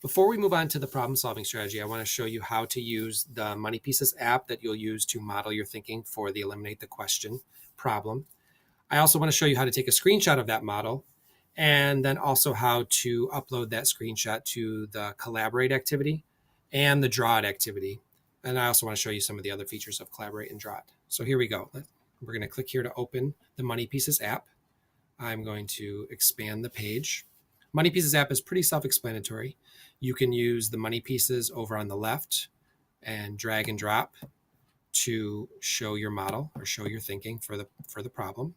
Before we move on to the problem solving strategy, I want to show you how to use the MoneyPieces app that you'll use to model your thinking for the eliminate the question problem. I also want to show you how to take a screenshot of that model and then also how to upload that screenshot to the Collaborate activity and the DrawIt activity. And I also want to show you some of the other features of Collaborate and DrawIt. So here we go. We're going to click here to open the MoneyPieces app. I'm going to expand the page. MoneyPieces app is pretty self-explanatory. You can use the MoneyPieces over on the left and drag and drop to show your model or show your thinking for the problem.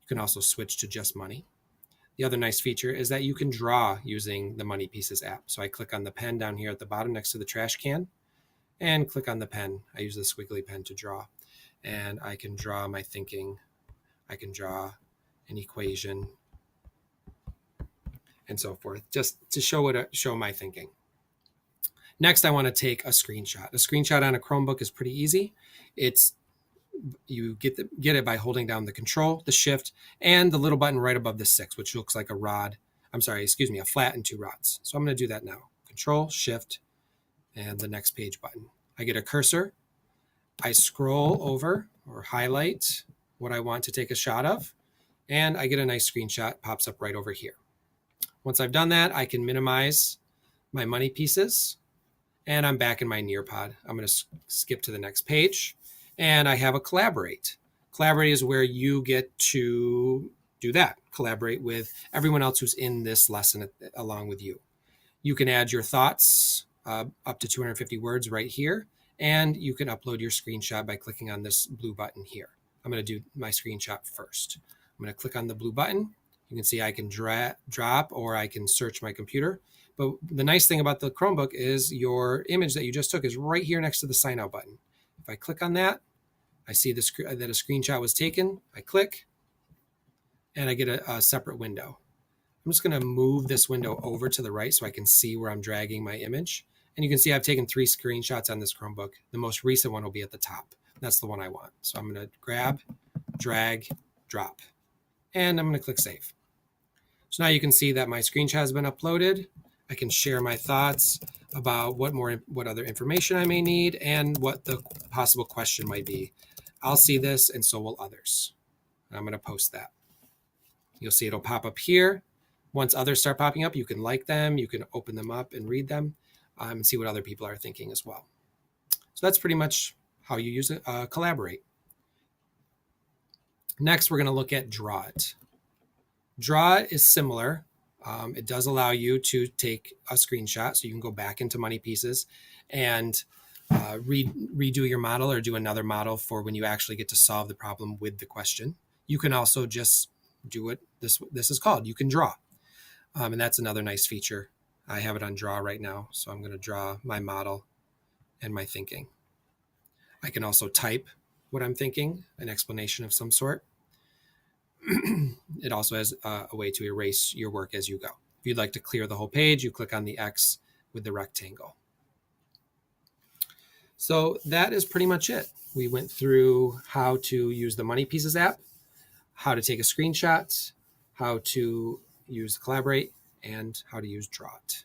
You can also switch to just money. The other nice feature is that you can draw using the MoneyPieces app. So I click on the pen down here at the bottom next to the trash can and click on the pen. I use the squiggly pen to draw, and I can draw my thinking. I can draw an equation and so forth, just to show my thinking. Next, I want to take a screenshot. A screenshot on a Chromebook is pretty easy. You get it by holding down the Control, the Shift, and the little button right above the 6, which looks like a flat and 2 rods. So I'm going to do that now. Control, Shift, and the next page button. I get a cursor. I scroll over or highlight what I want to take a shot of, and I get a nice screenshot, pops up right over here. Once I've done that, I can minimize my MoneyPieces, and I'm back in my Nearpod. I'm going to skip to the next page, and I have a Collaborate. Collaborate is where you get to do that, collaborate with everyone else who's in this lesson along with you. You can add your thoughts up to 250 words right here, and you can upload your screenshot by clicking on this blue button here. I'm going to do my screenshot first. I'm going to click on the blue button. You can see I can drop or I can search my computer. But the nice thing about the Chromebook is your image that you just took is right here next to the sign out button. If I click on that, I see that a screenshot was taken. I click and I get a separate window. I'm just going to move this window over to the right so I can see where I'm dragging my image. And you can see I've taken 3 screenshots on this Chromebook. The most recent one will be at the top. That's the one I want. So I'm going to grab, drag, drop, and I'm going to click Save. So now you can see that my screenshot has been uploaded. I can share my thoughts about what other information I may need and what the possible question might be. I'll see this and so will others. And I'm going to post that. You'll see it'll pop up here. Once others start popping up, you can like them, you can open them up and read them and see what other people are thinking as well. So that's pretty much how you use it, Collaborate. Next, we're going to look at DrawIt. DrawIt is similar. It does allow you to take a screenshot, so you can go back into MoneyPieces and redo your model or do another model for when you actually get to solve the problem with the question. You can also just do it. This is called. You can draw, and that's another nice feature. I have it on Draw right now, so I'm going to draw my model and my thinking. I can also type what I'm thinking, an explanation of some sort. It also has a way to erase your work as you go. If you'd like to clear the whole page, you click on the X with the rectangle. So that is pretty much it. We went through how to use the MoneyPieces app, how to take a screenshot, how to use Collaborate, and how to use DrawIt.